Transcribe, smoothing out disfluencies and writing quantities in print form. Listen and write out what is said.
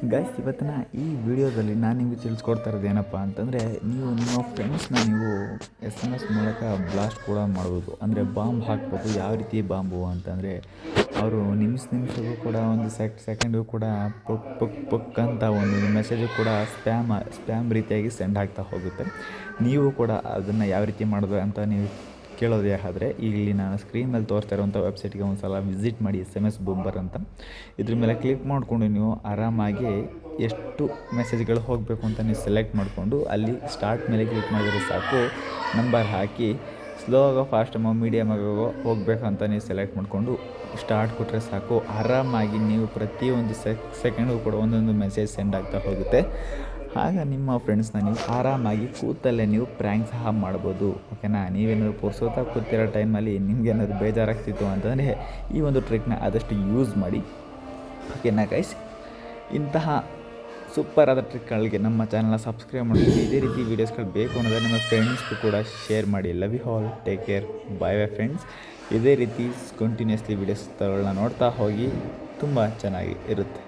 Guys, ಇವತ್ತಿನ ಈ ವಿಡಿಯೋದಲ್ಲಿ ನಾನು ನಿಮಗೆ ತಿಳಿಸ್ಕೊಡ್ತಾ ಇರೋದು ಏನಪ್ಪ ಅಂತಂದರೆ, ನೀವು ನಿಮ್ಮ ಫ್ರೆಂಡ್ಸ್ನ ನೀವು SMS ಮೂಲಕ ಬ್ಲಾಸ್ಟ್ ಕೂಡ ಮಾಡ್ಬೋದು. ಅಂದರೆ ಬಾಂಬ್ ಹಾಕ್ಬೋದು. ಯಾವ ರೀತಿ ಬಾಂಬು ಅಂತಂದರೆ, ಅವರು ನಿಮಿಷಕ್ಕೂ ಕೂಡ ಒಂದು ಸೆಕೆಂಡಿಗೂ ಕೂಡ ಪುಕ್ ಅಂತ ಒಂದು ಮೆಸೇಜು ಕೂಡ ಸ್ಪ್ಯಾಮ್ ರೀತಿಯಾಗಿ ಸೆಂಡ್ ಆಗ್ತಾ ಹೋಗುತ್ತೆ. ನೀವು ಕೂಡ ಅದನ್ನು ಯಾವ ರೀತಿ ಮಾಡೋದು ಅಂತ ನೀವು ಕೇಳೋದೇ ಆದರೆ, ಇಲ್ಲಿ ನಾನು ಸ್ಕ್ರೀನ್ ಮೇಲೆ ತೋರಿಸ್ತಾ ಇರುವಂಥ ವೆಬ್ಸೈಟ್ಗೆ ಒಂದು ಸಲ ವಿಸಿಟ್ ಮಾಡಿ. SMS ಬೂಮರ್ ಅಂತ ಇದ್ರ ಮೇಲೆ ಕ್ಲಿಕ್ ಮಾಡಿಕೊಂಡು ನೀವು ಆರಾಮಾಗಿ ಎಷ್ಟು ಮೆಸೇಜ್ಗಳು ಹೋಗಬೇಕು ಅಂತ ನೀವು ಸೆಲೆಕ್ಟ್ ಮಾಡಿಕೊಂಡು ಅಲ್ಲಿ ಸ್ಟಾರ್ಟ್ ಮೇಲೆ ಕ್ಲಿಕ್ ಮಾಡಿದರೆ ಸಾಕು. ನಂಬರ್ ಹಾಕಿ ಸ್ಲೋ ಆಗೋ, ಫಾಸ್ಟ್ ಆಗೋ, ಮೀಡಿಯಮ್ ಆಗೋ ಹೋಗಬೇಕು ಅಂತ ನೀವು ಸೆಲೆಕ್ಟ್ ಮಾಡಿಕೊಂಡು ಸ್ಟಾರ್ಟ್ ಕೊಟ್ಟರೆ ಸಾಕು. ಆರಾಮಾಗಿ ನೀವು ಪ್ರತಿಯೊಂದು ಸೆಕೆಂಡ್ಗೂ ಕೂಡ ಒಂದೊಂದು ಮೆಸೇಜ್ ಸೆಂಡ್ ಆಗ್ತಾ ಹೋಗುತ್ತೆ. ಆಗ ನಿಮ್ಮ ಫ್ರೆಂಡ್ಸ್ನ ನೀವು ಆರಾಮಾಗಿ ಕೂತಲ್ಲೇ ನೀವು ಪ್ರ್ಯಾಂಕ್ ಸಹ ಮಾಡ್ಬೋದು. ಓಕೆನಾ? ನೀವೇನಾದ್ರು ಪುರ್ಸೊತ್ತಾಗಿ ಕೂತಿರೋ ಟೈಮಲ್ಲಿ ನಿಮಗೇನಾದ್ರು ಬೇಜಾರಾಗ್ತಿತ್ತು ಅಂತಂದರೆ ಈ ಒಂದು ಟ್ರಿಕ್ನ ಆದಷ್ಟು ಯೂಸ್ ಮಾಡಿ. ಓಕೆನಾ ಗೈಸ್? ಇಂತಹ ಸೂಪರ್ ಆದ ಟ್ರಿಕ್ಗಳಿಗೆ ನಮ್ಮ ಚಾನಲ್ನ ಸಬ್ಸ್ಕ್ರೈಬ್ ಮಾಡ್ತೀವಿ. ಇದೇ ರೀತಿ ವೀಡಿಯೋಸ್ಗಳು ಬೇಕು ಅನ್ನೋದ್ರೆ ನಿಮ್ಮ ಫ್ರೆಂಡ್ಸ್ಗೂ ಕೂಡ ಶೇರ್ ಮಾಡಿ. Love you all, take care, bye bye friends. ಇದೇ ರೀತಿ ಕಂಟಿನ್ಯೂಸ್ಲಿ ವೀಡಿಯೋಸ್ಗಳನ್ನ ನೋಡ್ತಾ ಹೋಗಿ, ತುಂಬ ಚೆನ್ನಾಗಿ ಇರುತ್ತೆ.